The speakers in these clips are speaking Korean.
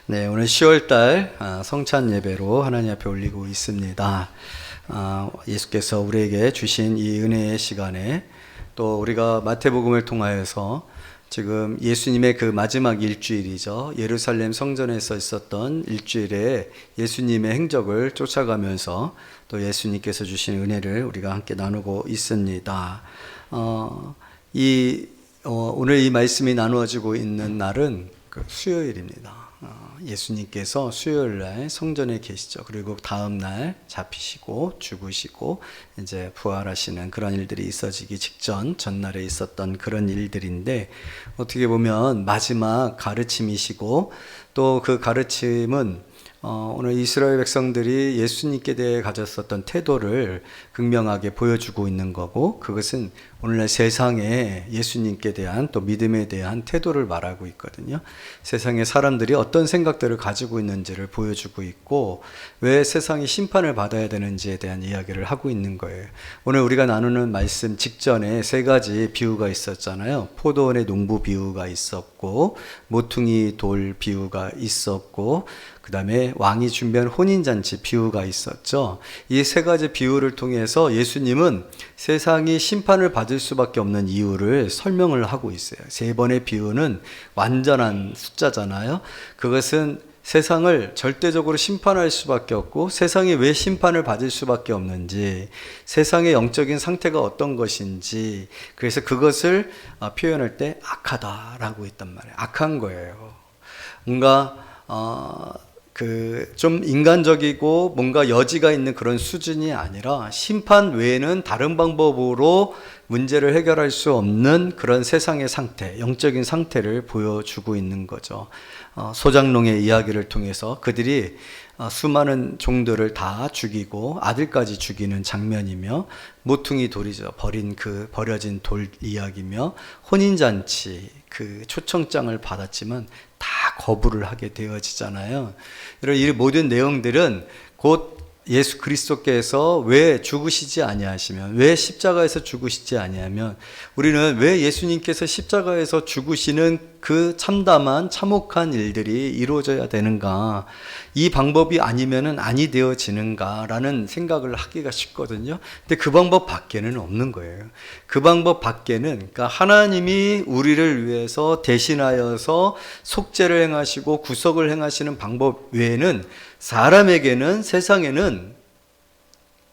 네, 오늘 10월달 성찬 예배로 하나님 앞에 올리고 있습니다. 예수께서 우리에게 주신 이 은혜의 시간에 또 우리가 마태복음을 통하여서 지금 예수님의 그 마지막 일주일이죠. 예루살렘 성전에서 있었던 일주일에 예수님의 행적을 쫓아가면서 또 예수님께서 주신 은혜를 우리가 함께 나누고 있습니다. 오늘 이 말씀이 나누어지고 있는 날은 수요일입니다. 예수님께서 수요일날 성전에 계시죠. 그리고 다음 날 잡히시고 죽으시고 이제 부활하시는 그런 일들이 있어지기 직전 전날에 있었던 그런 일들인데, 어떻게 보면 마지막 가르침이시고 또 그 가르침은 오늘 이스라엘 백성들이 예수님께 대해 가졌었던 태도를 극명하게 보여주고 있는 거고, 그것은 오늘날 세상에 예수님께 대한 또 믿음에 대한 태도를 말하고 있거든요. 세상의 사람들이 어떤 생각들을 가지고 있는지를 보여주고 있고, 왜 세상이 심판을 받아야 되는지에 대한 이야기를 하고 있는 거예요. 오늘 우리가 나누는 말씀 직전에 세 가지 비유가 있었잖아요. 포도원의 농부 비유가 있었고, 모퉁이 돌 비유가 있었고, 그 다음에 왕이 준비한 혼인잔치 비유가 있었죠. 이 세 가지 비유를 통해서 예수님은 세상이 심판을 받을 수밖에 없는 이유를 설명을 하고 있어요. 세 번의 비유는 완전한 숫자잖아요. 그것은 세상을 절대적으로 심판할 수밖에 없고, 세상이 왜 심판을 받을 수밖에 없는지, 세상의 영적인 상태가 어떤 것인지, 그래서 그것을 표현할 때 악하다라고 했단 말이에요. 악한 거예요. 뭔가 좀 인간적이고 뭔가 여지가 있는 그런 수준이 아니라, 심판 외에는 다른 방법으로 문제를 해결할 수 없는 그런 세상의 상태, 영적인 상태를 보여주고 있는 거죠. 소장농의 이야기를 통해서 그들이 수많은 종들을 다 죽이고 아들까지 죽이는 장면이며, 모퉁이 돌이죠. 버려진 돌 이야기며, 혼인잔치 그 초청장을 받았지만 다 거부를 하게 되어지잖아요. 이런 이 모든 내용들은 곧 예수 그리스도께서 왜 죽으시지 아니하시면, 왜 십자가에서 죽으시지 아니하면, 우리는 왜 예수님께서 십자가에서 죽으시는 그 참담한 참혹한 일들이 이루어져야 되는가, 이 방법이 아니면은 아니 되어지는가라는 생각을 하기가 쉽거든요. 근데 그 방법 밖에는 없는 거예요. 그 방법 밖에는, 그러니까 하나님이 우리를 위해서 대신하여서 속죄를 행하시고 구속을 행하시는 방법 외에는 사람에게는, 세상에는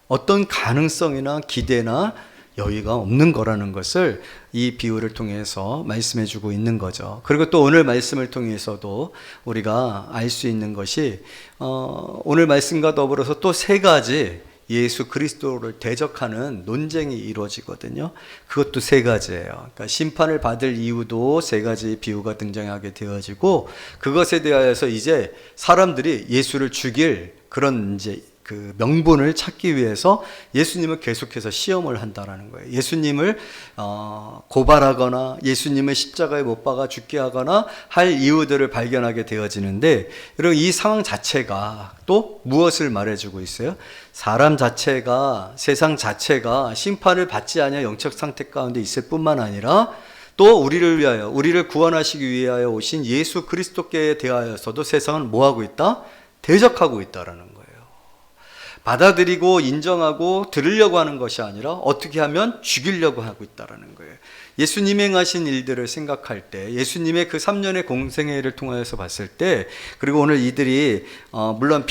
어떤 가능성이나 기대나 여유가 없는 거라는 것을 이 비유를 통해서 말씀해 주고 있는 거죠. 그리고 또 오늘 말씀을 통해서도 우리가 알 수 있는 것이, 오늘 말씀과 더불어서 또 세 가지 예수 그리스도를 대적하는 논쟁이 이루어지거든요. 그것도 세 가지예요. 그러니까 심판을 받을 이유도 세 가지 비유가 등장하게 되어지고, 그것에 대하여서 이제 사람들이 예수를 죽일 그런 이제 그 명분을 찾기 위해서 예수님을 계속해서 시험을 한다라는 거예요. 예수님을 고발하거나 예수님을 십자가에 못 박아 죽게 하거나 할 이유들을 발견하게 되어지는데, 여러분 이 상황 자체가 또 무엇을 말해주고 있어요? 사람 자체가, 세상 자체가 심판을 받지 않아 영적 상태 가운데 있을 뿐만 아니라, 또 우리를 위하여, 우리를 구원하시기 위하여 오신 예수 그리스도께 대하여서도 세상은 뭐하고 있다? 대적하고 있다라는 거예요. 받아들이고 인정하고 들으려고 하는 것이 아니라 어떻게 하면 죽이려고 하고 있다는 거예요. 예수님이 행하신 일들을 생각할 때, 예수님의 그 3년의 공생애를 통해서 봤을 때, 그리고 오늘 이들이 물론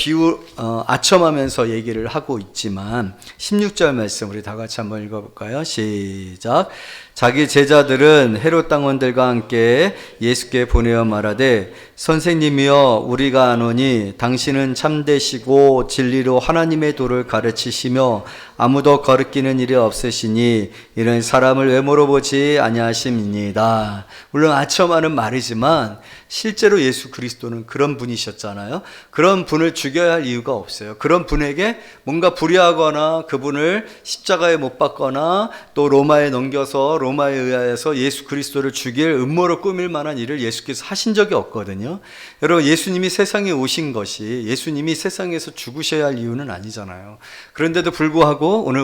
아첨하면서 얘기를 하고 있지만 16절 말씀 우리 다 같이 한번 읽어볼까요? 시작. 자기 제자들은 헤롯 당원들과 함께 예수께 보내어 말하되, 선생님이여 우리가 아노니 당신은 참되시고 진리로 하나님의 도를 가르치시며 아무도 거르끼는 일이 없으시니 이런 사람을 외모로 보지 아니하심이니이다. 물론 아첨하는 말이지만 실제로 예수 그리스도는 그런 분이셨잖아요. 그런 분을 죽여야 할 이유가 없어요. 그런 분에게 뭔가 불의하거나 그분을 십자가에 못 박거나 또 로마에 넘겨서 로마에 의하여서 예수 그리스도를 죽일 음모를 꾸밀 만한 일을 예수께서 하신 적이 없거든요. 여러분 예수님이 세상에 오신 것이 예수님이 세상에서 죽으셔야 할 이유는 아니잖아요. 그런데도 불구하고 오늘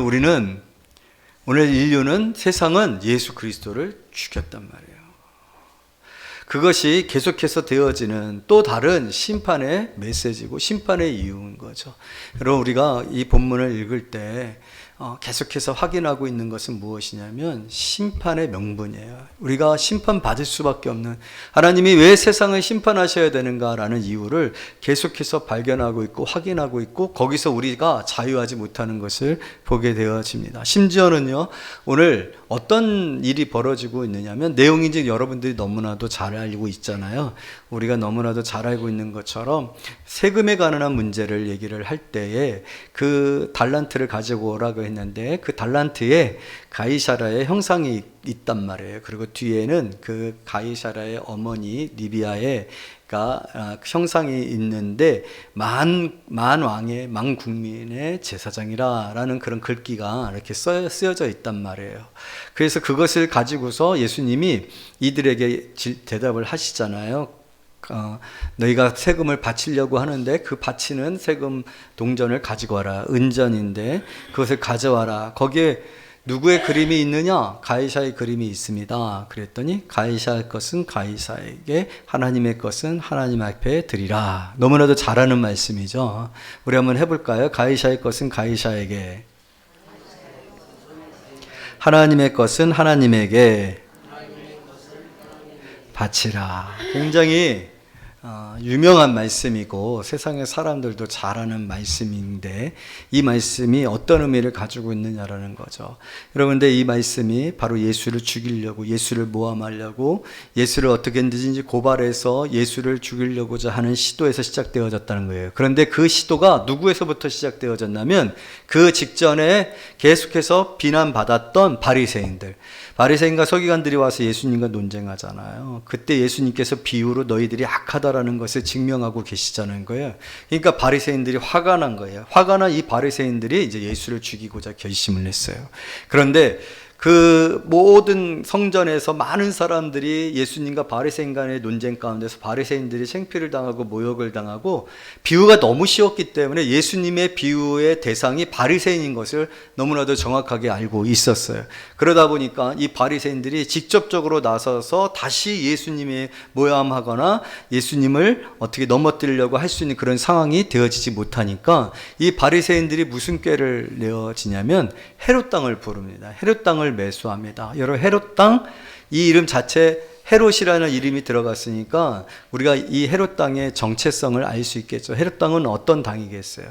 인류는, 세상은 예수 그리스도를 죽였단 말이에요. 그것이 계속해서 되어지는 또 다른 심판의 메시지고 심판의 이유인 거죠. 여러분, 우리가 이 본문을 읽을 때 계속해서 확인하고 있는 것은 무엇이냐면 심판의 명분이에요. 우리가 심판받을 수밖에 없는, 하나님이 왜 세상을 심판하셔야 되는가라는 이유를 계속해서 발견하고 있고 확인하고 있고, 거기서 우리가 자유하지 못하는 것을 보게 되어집니다. 심지어는요, 오늘 어떤 일이 벌어지고 있느냐면, 내용인지 여러분들이 너무나도 잘 알고 있잖아요. 우리가 너무나도 잘 알고 있는 것처럼 세금에 관한 문제를 얘기를 할 때에 그 달란트를 가지고 오라고 했는데, 그 달란트에 가이사라의 형상이 있단 말이에요. 그리고 뒤에는 그 가이사라의 어머니 리비아가 형상이 있는데, 만왕의 만국민의 제사장이라는 그런 글귀가 이렇게 쓰여져 있단 말이에요. 그래서 그것을 가지고서 예수님이 이들에게 대답을 하시잖아요. 너희가 세금을 바치려고 하는데 그 바치는 세금 동전을 가지고 와라. 은전인데 그것을 가져와라. 거기에 누구의 그림이 있느냐? 가이사의 그림이 있습니다. 그랬더니 가이사의 것은 가이사에게, 하나님의 것은 하나님 앞에 드리라. 너무나도 잘하는 말씀이죠. 우리 한번 해볼까요? 가이사의 것은 가이사에게, 하나님의 것은 하나님에게 바치라. 굉장히 유명한 말씀이고 세상의 사람들도 잘 아는 말씀인데, 이 말씀이 어떤 의미를 가지고 있느냐라는 거죠. 여러분들, 이 말씀이 바로 예수를 죽이려고, 예수를 모함하려고, 예수를 어떻게든지 고발해서 예수를 죽이려고자 하는 시도에서 시작되어졌다는 거예요. 그런데 그 시도가 누구에서부터 시작되어졌냐면, 그 직전에 계속해서 비난받았던 바리새인과 서기관들이 와서 예수님과 논쟁하잖아요. 그때 예수님께서 비유로 너희들이 악하다라는 것을 증명하고 계시자는 거예요. 그러니까 바리새인들이 화가 난 거예요. 화가 난 이 바리새인들이 이제 예수를 죽이고자 결심을 했어요. 그런데 그 모든 성전에서 많은 사람들이 예수님과 바리새인 간의 논쟁 가운데서 바리새인들이 창피를 당하고 모욕을 당하고, 비유가 너무 쉬웠기 때문에 예수님의 비유의 대상이 바리새인인 것을 너무나도 정확하게 알고 있었어요. 그러다 보니까 이 바리새인들이 직접적으로 나서서 다시 예수님의 모함하거나 예수님을 어떻게 넘어뜨리려고 할 수 있는 그런 상황이 되어지지 못하니까, 이 바리새인들이 무슨 꾀를 내어지냐면 헤롯 땅을 부릅니다. 헤롯 땅을 매수합니다. 여러분, 헤롯 땅, 이 이름 자체 헤롯이라는 이름이 들어갔으니까 우리가 이 헤롯 땅의 정체성을 알 수 있겠죠. 헤롯 땅은 어떤 당이겠어요?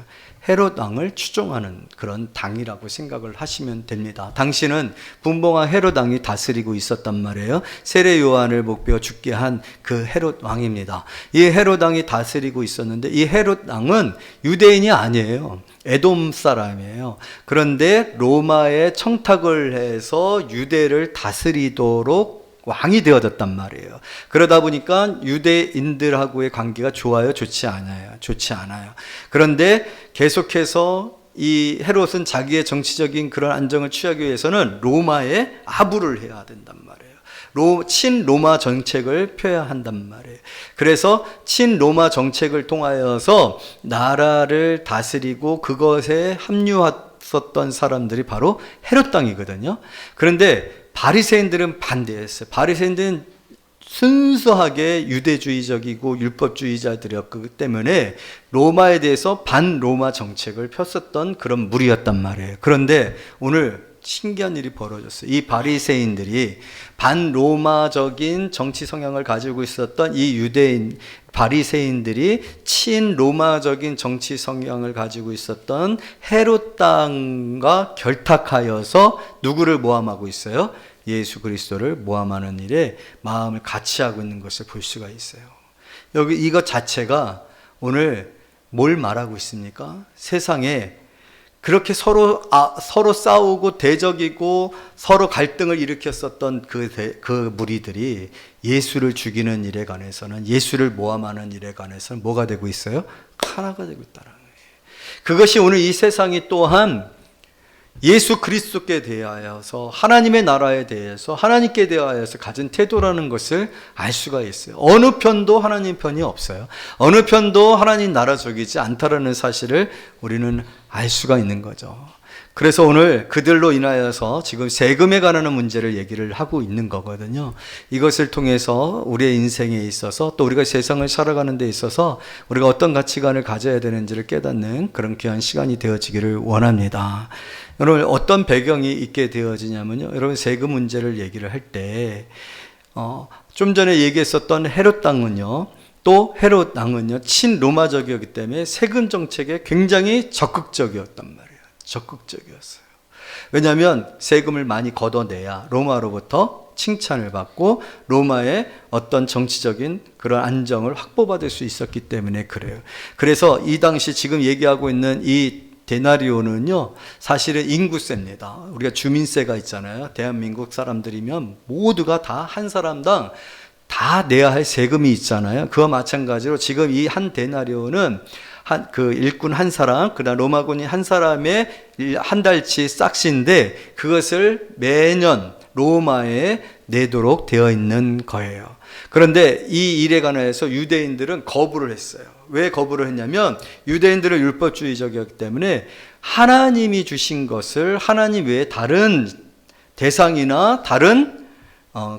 헤롯 왕을 추종하는 그런 당이라고 생각을 하시면 됩니다. 당시는 분봉왕 헤롯 왕이 다스리고 있었단 말이에요. 세례 요한을 목베어 죽게 한 그 헤롯 왕입니다. 이 헤롯 왕이 다스리고 있었는데, 이 헤롯 왕은 유대인이 아니에요. 에돔 사람이에요. 그런데 로마에 청탁을 해서 유대를 다스리도록 왕이 되어졌단 말이에요. 그러다 보니까 유대인들하고의 관계가 좋아요? 좋지 않아요? 좋지 않아요. 그런데 계속해서 이 헤롯은 자기의 정치적인 그런 안정을 취하기 위해서는 로마에 아부를 해야 된단 말이에요. 친로마 정책을 펴야 한단 말이에요. 그래서 친로마 정책을 통하여서 나라를 다스리고 그것에 합류했었던 사람들이 바로 헤롯 땅이거든요. 그런데 바리새인들은 반대했어요. 바리새인들은 순수하게 유대주의적이고 율법주의자들이었기 때문에 로마에 대해서 반로마 정책을 폈었던 그런 무리였단 말이에요. 그런데 오늘 신기한 일이 벌어졌어요. 이 바리새인들이 반로마적인 정치 성향을 가지고 있었던 이 유대인 바리새인들이 친로마적인 정치 성향을 가지고 있었던 헤롯 땅과 결탁하여서 누구를 모함하고 있어요? 예수 그리스도를 모함하는 일에 마음을 같이 하고 있는 것을 볼 수가 있어요. 여기 이것 자체가 오늘 뭘 말하고 있습니까? 세상에 그렇게 서로 싸우고 대적이고 서로 갈등을 일으켰었던 그 무리들이 예수를 죽이는 일에 관해서는, 예수를 모함하는 일에 관해서는 뭐가 되고 있어요? 하나가 되고 있다는 거예요. 그것이 오늘 이 세상이 또한 예수 그리스도께 대하여서, 하나님의 나라에 대해서, 하나님께 대하여서 가진 태도라는 것을 알 수가 있어요. 어느 편도 하나님 편이 없어요. 어느 편도 하나님 나라적이지 않다라는 사실을 우리는 알 수가 있는 거죠. 그래서 오늘 그들로 인하여서 지금 세금에 관한 문제를 얘기를 하고 있는 거거든요. 이것을 통해서 우리의 인생에 있어서 또 우리가 세상을 살아가는 데 있어서 우리가 어떤 가치관을 가져야 되는지를 깨닫는 그런 귀한 시간이 되어지기를 원합니다. 여러분, 어떤 배경이 있게 되어지냐면요. 여러분, 세금 문제를 얘기를 할 때 좀 전에 얘기했었던 헤롯 왕은요. 또 헤롯 왕은요. 친로마적이었기 때문에 세금 정책에 굉장히 적극적이었단 말이에요. 적극적이었어요. 왜냐하면 세금을 많이 걷어내야 로마로부터 칭찬을 받고 로마의 어떤 정치적인 그런 안정을 확보받을 수 있었기 때문에 그래요. 그래서 이 당시 지금 얘기하고 있는 이 데나리오는요, 사실은 인구세입니다. 우리가 주민세가 있잖아요. 대한민국 사람들이면 모두가 다 한 사람당 다 내야 할 세금이 있잖아요. 그와 마찬가지로 지금 이 한 데나리오는 그 일꾼 한 사람, 그다음 로마군인 한 사람의 한 달치 싹시인데 그것을 매년 로마에 내도록 되어 있는 거예요. 그런데 이 일에 관해서 유대인들은 거부를 했어요. 왜 거부를 했냐면 유대인들은 율법주의적이었기 때문에 하나님이 주신 것을 하나님 외에 다른 대상이나 다른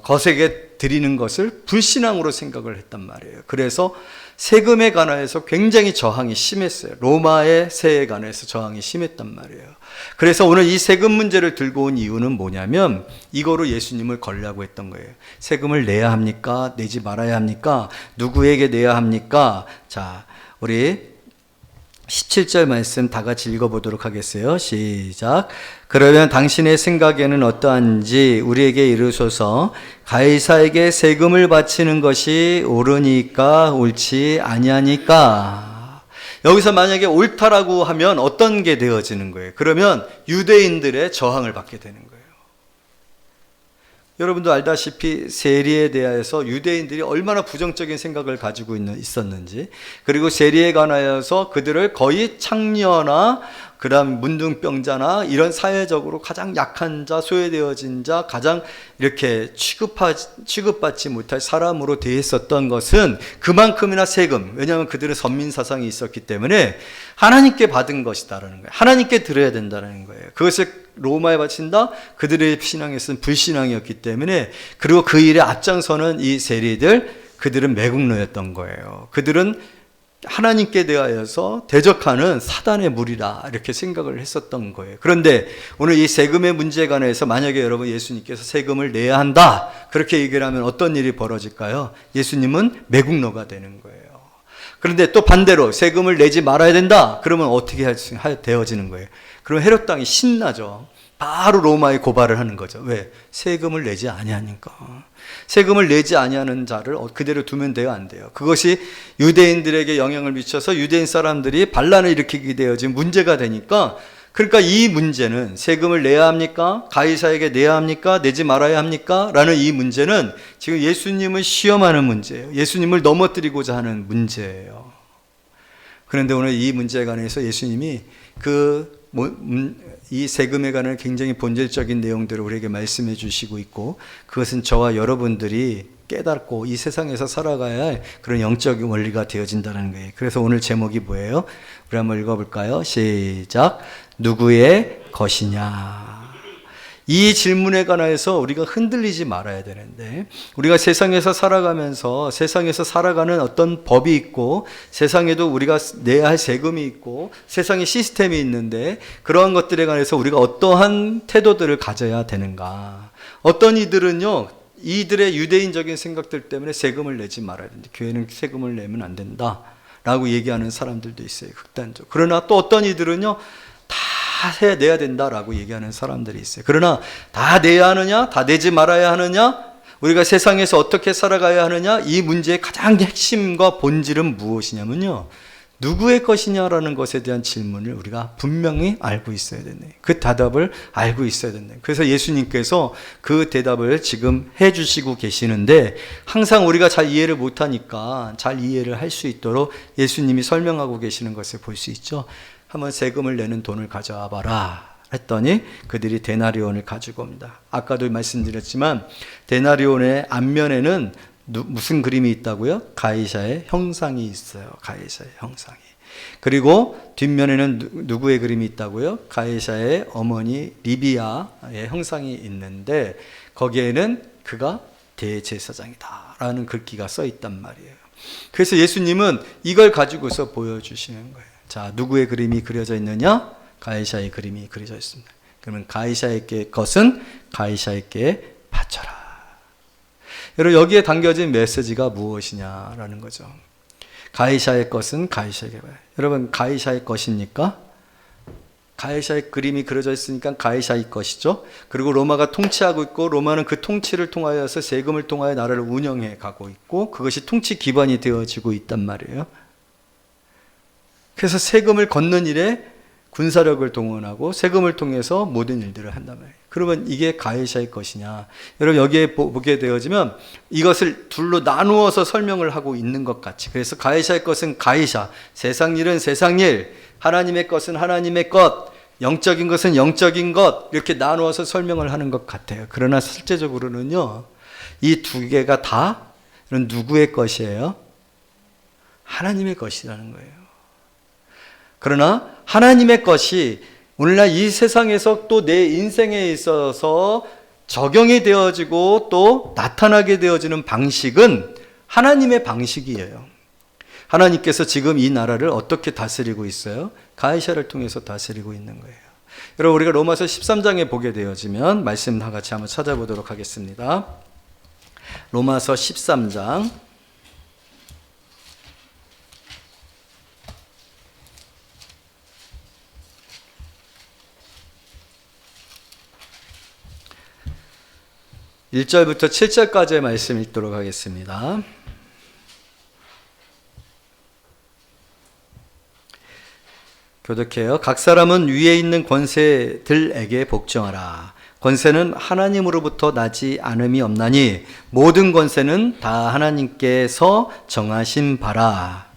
것에게 드리는 것을 불신앙으로 생각을 했단 말이에요. 그래서 세금에 관해서 굉장히 저항이 심했어요. 로마의 세에 관해서 저항이 심했단 말이에요. 그래서 오늘 이 세금 문제를 들고 온 이유는 뭐냐면 이거로 예수님을 걸려고 했던 거예요. 세금을 내야 합니까? 내지 말아야 합니까? 누구에게 내야 합니까? 자, 우리 17절 말씀 다 같이 읽어보도록 하겠어요. 시작. 그러면 당신의 생각에는 어떠한지 우리에게 이르소서. 가이사에게 세금을 바치는 것이 옳으니까 옳지 아니하니까. 여기서 만약에 옳다라고 하면 어떤 게 되어지는 거예요? 그러면 유대인들의 저항을 받게 되는 거예요. 여러분도 알다시피 세리에 대하여서 유대인들이 얼마나 부정적인 생각을 가지고 있었는지, 그리고 세리에 관하여서 그들을 거의 창녀나 그다음 문둥병자나 이런 사회적으로 가장 약한 자, 소외되어진 자, 가장 이렇게 취급받지 못할 사람으로 대했었던 것은 그만큼이나 세금, 왜냐하면 그들은 선민 사상이 있었기 때문에 하나님께 받은 것이다라는 거예요. 하나님께 드려야 된다는 거예요. 그것을 로마에 바친다? 그들의 신앙에서는 불신앙이었기 때문에, 그리고 그 일에 앞장서는 이 세리들, 그들은 매국노였던 거예요. 그들은 하나님께 대하여서 대적하는 사단의 무리다 이렇게 생각을 했었던 거예요. 그런데 오늘 이 세금의 문제에 관해서 만약에 여러분 예수님께서 세금을 내야 한다 그렇게 얘기를 하면 어떤 일이 벌어질까요? 예수님은 매국노가 되는 거예요. 그런데 또 반대로 세금을 내지 말아야 된다 그러면 어떻게 되어지는 거예요? 그럼 헤롯 왕이 신나죠. 바로 로마에 고발을 하는 거죠. 왜? 세금을 내지 아니하니까. 세금을 내지 아니하는 자를 그대로 두면 돼요, 안 돼요? 그것이 유대인들에게 영향을 미쳐서 유대인 사람들이 반란을 일으키게 되어진 문제가 되니까, 그러니까 이 문제는 세금을 내야 합니까? 가이사에게 내야 합니까? 내지 말아야 합니까? 라는 이 문제는 지금 예수님을 시험하는 문제예요. 예수님을 넘어뜨리고자 하는 문제예요. 그런데 오늘 이 문제에 관해서 예수님이 이 세금에 관한 굉장히 본질적인 내용들을 우리에게 말씀해 주시고 있고, 그것은 저와 여러분들이 깨닫고 이 세상에서 살아가야 할 그런 영적인 원리가 되어진다는 거예요. 그래서 오늘 제목이 뭐예요? 우리 한번 읽어볼까요? 시작. 누구의 것이냐? 이 질문에 관해서 우리가 흔들리지 말아야 되는데, 우리가 세상에서 살아가면서 세상에서 살아가는 어떤 법이 있고, 세상에도 우리가 내야 할 세금이 있고, 세상에 시스템이 있는데, 그러한 것들에 관해서 우리가 어떠한 태도들을 가져야 되는가? 어떤 이들은요, 이들의 유대인적인 생각들 때문에 세금을 내지 말아야 된다. 교회는 세금을 내면 안 된다 라고 얘기하는 사람들도 있어요, 극단적으로. 그러나 또 어떤 이들은요, 다 내야 된다라고 얘기하는 사람들이 있어요. 그러나 다 내야 하느냐, 다 내지 말아야 하느냐, 우리가 세상에서 어떻게 살아가야 하느냐, 이 문제의 가장 핵심과 본질은 무엇이냐면요, 누구의 것이냐라는 것에 대한 질문을 우리가 분명히 알고 있어야 되네. 그 대답을 알고 있어야 된다. 그래서 예수님께서 그 대답을 지금 해주시고 계시는데, 항상 우리가 잘 이해를 못하니까 잘 이해를 할 수 있도록 예수님이 설명하고 계시는 것을 볼 수 있죠. 한번 세금을 내는 돈을 가져와 봐라 했더니 그들이 데나리온을 가지고 옵니다. 아까도 말씀드렸지만 데나리온의 앞면에는 무슨 그림이 있다고요? 가이사의 형상이 있어요. 가이사의 형상이. 그리고 뒷면에는 누구의 그림이 있다고요? 가이사의 어머니 리비아의 형상이 있는데 거기에는 그가 대제사장이다 라는 글귀가 써 있단 말이에요. 그래서 예수님은 이걸 가지고서 보여주시는 거예요. 자, 누구의 그림이 그려져 있느냐? 가이사의 그림이 그려져 있습니다. 그러면 가이사에게 것은 가이사에게 바쳐라. 여러분, 여기에 담겨진 메시지가 무엇이냐라는 거죠. 가이사의 것은 가이사에게 바쳐라. 여러분, 가이사의 것입니까? 가이사의 그림이 그려져 있으니까 가이사의 것이죠. 그리고 로마가 통치하고 있고 로마는 그 통치를 통하여서 세금을 통하여 나라를 운영해 가고 있고 그것이 통치 기반이 되어지고 있단 말이에요. 그래서 세금을 걷는 일에 군사력을 동원하고 세금을 통해서 모든 일들을 한단 말이에요. 그러면 이게 가이사의 것이냐? 여러분, 여기에 보게 되어지면 이것을 둘로 나누어서 설명을 하고 있는 것 같이. 그래서 가이사의 것은 가이사, 세상 일은 세상 일, 하나님의 것은 하나님의 것, 영적인 것은 영적인 것, 이렇게 나누어서 설명을 하는 것 같아요. 그러나 실제적으로는요, 이 두 개가 다 누구의 것이에요? 하나님의 것이라는 거예요. 그러나 하나님의 것이 오늘날 이 세상에서 또 내 인생에 있어서 적용이 되어지고 또 나타나게 되어지는 방식은 하나님의 방식이에요. 하나님께서 지금 이 나라를 어떻게 다스리고 있어요? 가이사를 통해서 다스리고 있는 거예요. 여러분, 우리가 로마서 13장에 보게 되어지면 말씀 다 같이 한번 찾아보도록 하겠습니다. 로마서 13장 1절부터 7절까지의 말씀 읽도록 하겠습니다. 교독해요. 각 사람은 위에 있는 권세들에게 복종하라. 권세는 하나님으로부터 나지 않음이 없나니 모든 권세는 다 하나님께서 정하신 바라.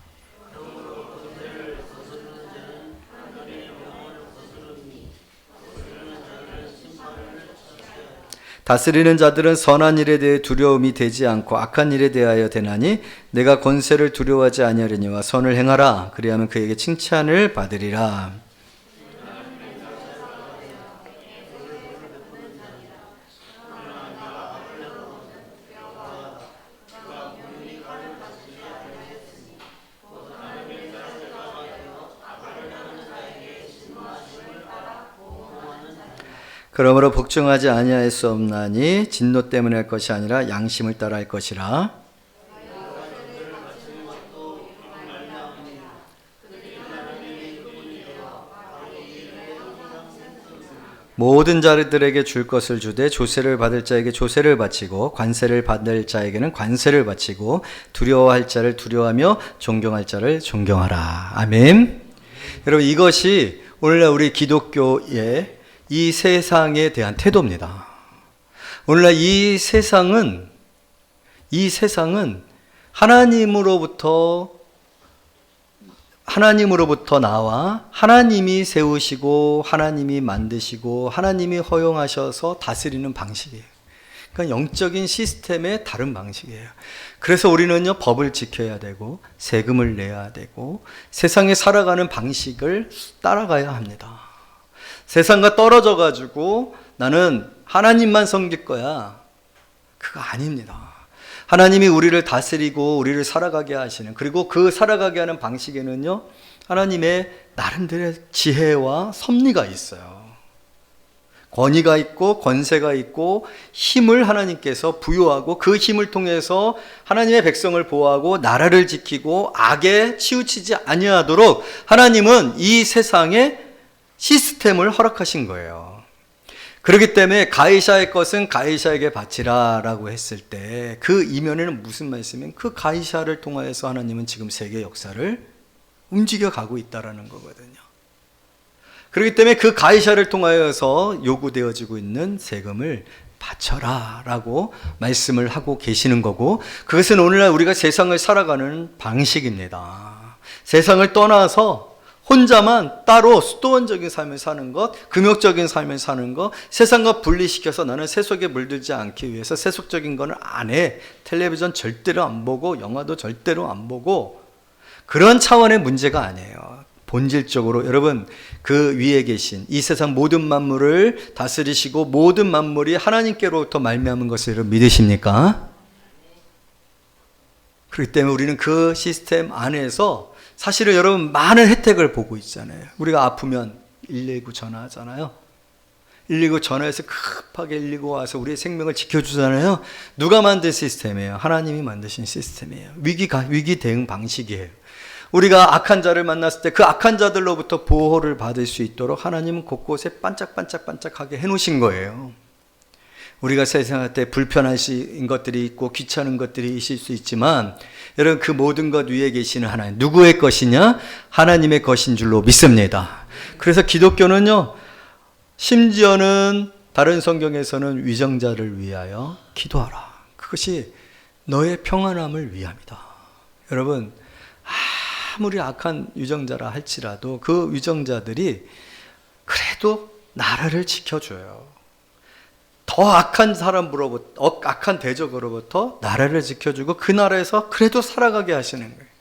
다스리는 자들은 선한 일에 대해 두려움이 되지 않고 악한 일에 대하여 되나니 내가 권세를 두려워하지 아니하려니와 선을 행하라. 그리하면 그에게 칭찬을 받으리라. 그러므로 복종하지 아니할 수 없나니 진노 때문에 할 것이 아니라 양심을 따라 할 것이라. 모든 자들에게 줄 것을 주되 조세를 받을 자에게 조세를 바치고 관세를 받을 자에게는 관세를 바치고 두려워할 자를 두려워하며 존경할 자를 존경하라. 아멘. 여러분, 이것이 오늘날 우리 기독교의 이 세상에 대한 태도입니다. 오늘날 이 세상은 하나님으로부터 나와 하나님이 세우시고 하나님이 만드시고 하나님이 허용하셔서 다스리는 방식이에요. 그러니까 영적인 시스템의 다른 방식이에요. 그래서 우리는요, 법을 지켜야 되고 세금을 내야 되고 세상에 살아가는 방식을 따라가야 합니다. 세상과 떨어져 가지고 나는 하나님만 섬길 거야, 그거 아닙니다. 하나님이 우리를 다스리고 우리를 살아가게 하시는, 그리고 그 살아가게 하는 방식에는요, 하나님의 나름대로의 지혜와 섭리가 있어요. 권위가 있고 권세가 있고 힘을 하나님께서 부여하고 그 힘을 통해서 하나님의 백성을 보호하고 나라를 지키고 악에 치우치지 아니하도록 하나님은 이 세상에 시스템을 허락하신 거예요. 그렇기 때문에 가이사의 것은 가이사에게 바치라 라고 했을 때 그 이면에는 무슨 말씀이면 그 가이사를 통하여서 하나님은 지금 세계 역사를 움직여 가고 있다라는 거거든요. 그렇기 때문에 그 가이사를 통하여서 요구되어지고 있는 세금을 바쳐라 라고 말씀을 하고 계시는 거고, 그것은 오늘날 우리가 세상을 살아가는 방식입니다. 세상을 떠나서 혼자만 따로 수도원적인 삶을 사는 것, 금욕적인 삶을 사는 것, 세상과 분리시켜서 나는 세속에 물들지 않기 위해서 세속적인 거는 안 해. 텔레비전 절대로 안 보고 영화도 절대로 안 보고 그런 차원의 문제가 아니에요. 본질적으로 여러분 그 위에 계신 이 세상 모든 만물을 다스리시고 모든 만물이 하나님께로부터 말미암은 것을 여러분 믿으십니까? 그렇기 때문에 우리는 그 시스템 안에서 사실은 여러분 많은 혜택을 보고 있잖아요. 우리가 아프면 119 전화하잖아요. 119 전화해서 급하게 119 와서 우리의 생명을 지켜주잖아요. 누가 만든 시스템이에요? 하나님이 만드신 시스템이에요. 위기 대응 방식이에요. 우리가 악한 자를 만났을 때 그 악한 자들로부터 보호를 받을 수 있도록 하나님은 곳곳에 반짝반짝반짝하게 해놓으신 거예요. 우리가 세상할 때 불편하신 것들이 있고 귀찮은 것들이 있을 수 있지만 여러분 그 모든 것 위에 계시는 하나님 누구의 것이냐? 하나님의 것인 줄로 믿습니다. 그래서 기독교는요 심지어는 다른 성경에서는 위정자를 위하여 기도하라. 그것이 너의 평안함을 위함이다. 여러분 아무리 악한 위정자라 할지라도 그 위정자들이 그래도 나라를 지켜줘요. 더 악한 사람으로부터, 악한 대적으로부터 나라를 지켜주고 그 나라에서 그래도 살아가게 하시는 거예요.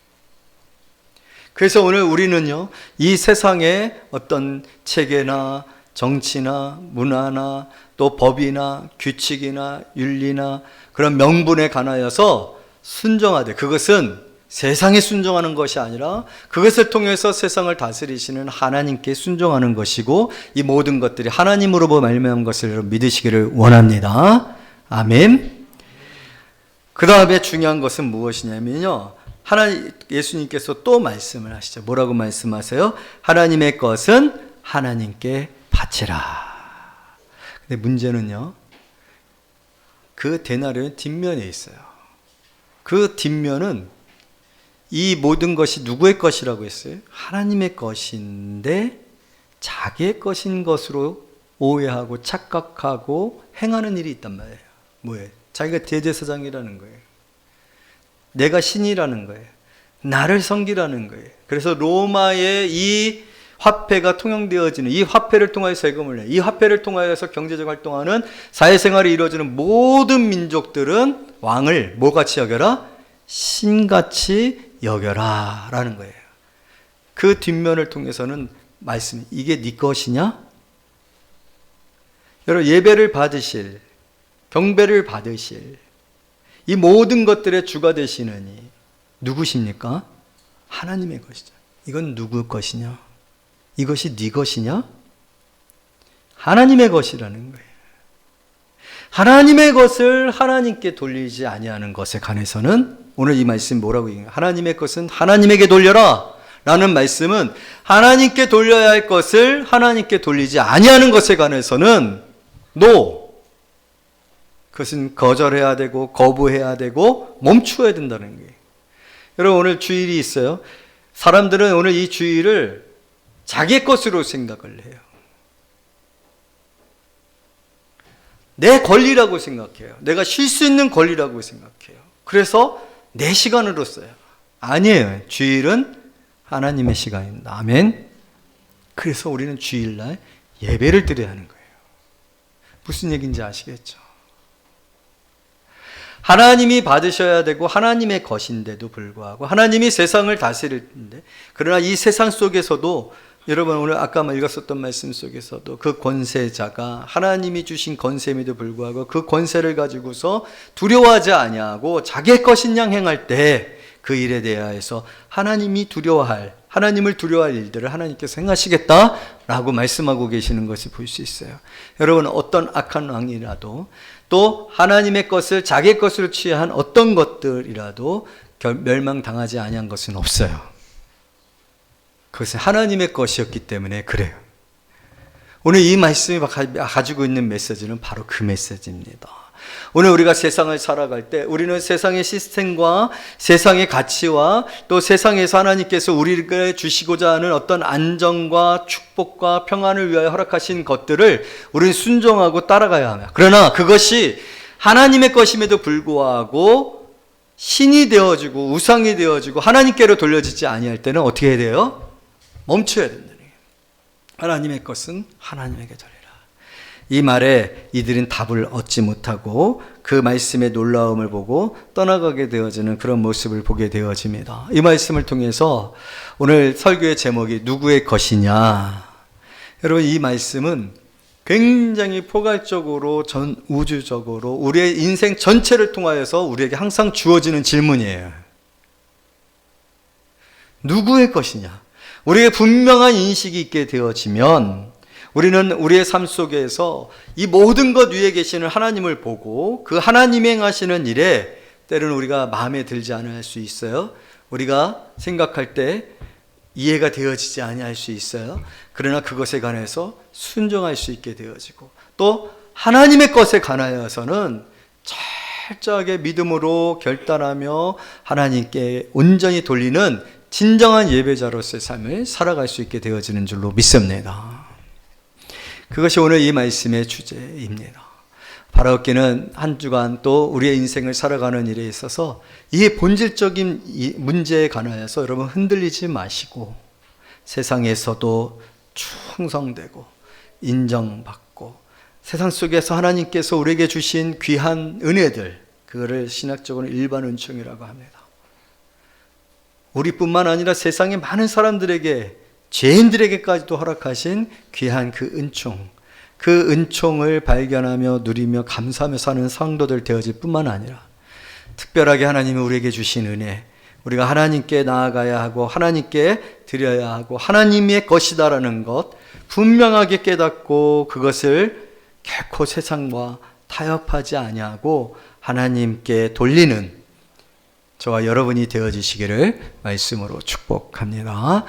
그래서 오늘 우리는요, 이 세상의 어떤 체계나 정치나 문화나 또 법이나 규칙이나 윤리나 그런 명분에 관하여서 순종하되 그것은 세상에 순종하는 것이 아니라 그것을 통해서 세상을 다스리시는 하나님께 순종하는 것이고 이 모든 것들이 하나님으로 말미암은 것을 믿으시기를 원합니다. 아멘. 그 다음에 중요한 것은 무엇이냐면요. 예수님께서 또 말씀을 하시죠. 뭐라고 말씀하세요? 하나님의 것은 하나님께 바치라. 근데 문제는요. 그 데나리온 뒷면에 있어요. 그 뒷면은 이 모든 것이 누구의 것이라고 했어요? 하나님의 것인데 자기의 것인 것으로 오해하고 착각하고 행하는 일이 있단 말이에요. 뭐예요? 자기가 대제사장이라는 거예요. 내가 신이라는 거예요. 나를 섬기라는 거예요. 그래서 로마의 이 화폐가 통용되어지는 이 화폐를 통하여 세금을 내요. 이 화폐를 통하여서 경제적 활동하는 사회생활이 이루어지는 모든 민족들은 왕을 뭐같이 여겨라? 신같이 여겨라 라는 거예요. 그 뒷면을 통해서는 말씀, 이게 네 것이냐? 여러분 예배를 받으실, 경배를 받으실 이 모든 것들의 주가 되시느니 누구십니까? 하나님의 것이죠. 이건 누구 것이냐? 이것이 네 것이냐? 하나님의 것이라는 거예요. 하나님의 것을 하나님께 돌리지 아니하는 것에 관해서는 오늘 이 말씀 뭐라고 얘기해요? 하나님의 것은 하나님에게 돌려라 라는 말씀은 하나님께 돌려야 할 것을 하나님께 돌리지 아니하는 것에 관해서는 NO! 그것은 거절해야 되고 거부해야 되고 멈추어야 된다는 거예요. 여러분 오늘 주일이 있어요. 사람들은 오늘 이 주일을 자기의 것으로 생각을 해요. 내 권리라고 생각해요. 내가 쉴 수 있는 권리라고 생각해요. 그래서 내 시간으로 써요. 아니에요. 주일은 하나님의 시간입니다. 아멘. 그래서 우리는 주일날 예배를 드려야 하는 거예요. 무슨 얘기인지 아시겠죠? 하나님이 받으셔야 되고 하나님의 것인데도 불구하고 하나님이 세상을 다스리는데 그러나 이 세상 속에서도 여러분 오늘 아까 읽었었던 말씀 속에서도 그 권세자가 하나님이 주신 권세임에도 불구하고 그 권세를 가지고서 두려워하지 아니하고 자기의 것인 양 행할 때 그 일에 대하여서 하나님을 두려워할 일들을 하나님께서 행하시겠다라고 말씀하고 계시는 것을 볼 수 있어요. 여러분 어떤 악한 왕이라도 또 하나님의 것을 자기의 것으로 취한 어떤 것들이라도 멸망당하지 아니한 것은 없어요. 그것은 하나님의 것이었기 때문에 그래요. 오늘 이 말씀이 가지고 있는 메시지는 바로 그 메시지입니다. 오늘 우리가 세상을 살아갈 때 우리는 세상의 시스템과 세상의 가치와 또 세상에서 하나님께서 우리에게 주시고자 하는 어떤 안정과 축복과 평안을 위하여 허락하신 것들을 우리는 순종하고 따라가야 합니다. 그러나 그것이 하나님의 것임에도 불구하고 신이 되어지고 우상이 되어지고 하나님께로 돌려지지 아니할 때는 어떻게 해야 돼요? 멈춰야 된다는 거예요. 하나님의 것은 하나님에게 드리라. 이 말에 이들은 답을 얻지 못하고 그 말씀의 놀라움을 보고 떠나가게 되어지는 그런 모습을 보게 되어집니다. 이 말씀을 통해서 오늘 설교의 제목이 누구의 것이냐. 여러분, 이 말씀은 굉장히 포괄적으로 전 우주적으로 우리의 인생 전체를 통하여서 우리에게 항상 주어지는 질문이에요. 누구의 것이냐? 우리에게 분명한 인식이 있게 되어지면 우리는 우리의 삶 속에서 이 모든 것 위에 계시는 하나님을 보고 그 하나님이 행하시는 일에 때로는 우리가 마음에 들지 않을 수 있어요. 우리가 생각할 때 이해가 되어지지 아니할 수 있어요. 그러나 그것에 관해서 순종할 수 있게 되어지고 또 하나님의 것에 관하여서는 철저하게 믿음으로 결단하며 하나님께 온전히 돌리는 진정한 예배자로서의 삶을 살아갈 수 있게 되어지는 줄로 믿습니다. 그것이 오늘 이 말씀의 주제입니다. 바라옵기는 한 주간 또 우리의 인생을 살아가는 일에 있어서 이 본질적인 문제에 관하여서 여러분 흔들리지 마시고 세상에서도 충성되고 인정받고 세상 속에서 하나님께서 우리에게 주신 귀한 은혜들, 그거를 신학적으로 일반 은총이라고 합니다. 우리뿐만 아니라 세상의 많은 사람들에게, 죄인들에게까지도 허락하신 귀한 그 은총, 그 은총을 발견하며 누리며 감사하며 사는 성도들 되어질 뿐만 아니라 특별하게 하나님이 우리에게 주신 은혜, 우리가 하나님께 나아가야 하고 하나님께 드려야 하고 하나님의 것이다라는 것 분명하게 깨닫고 그것을 결코 세상과 타협하지 아니하고 하나님께 돌리는 저와 여러분이 되어지시기를 말씀으로 축복합니다.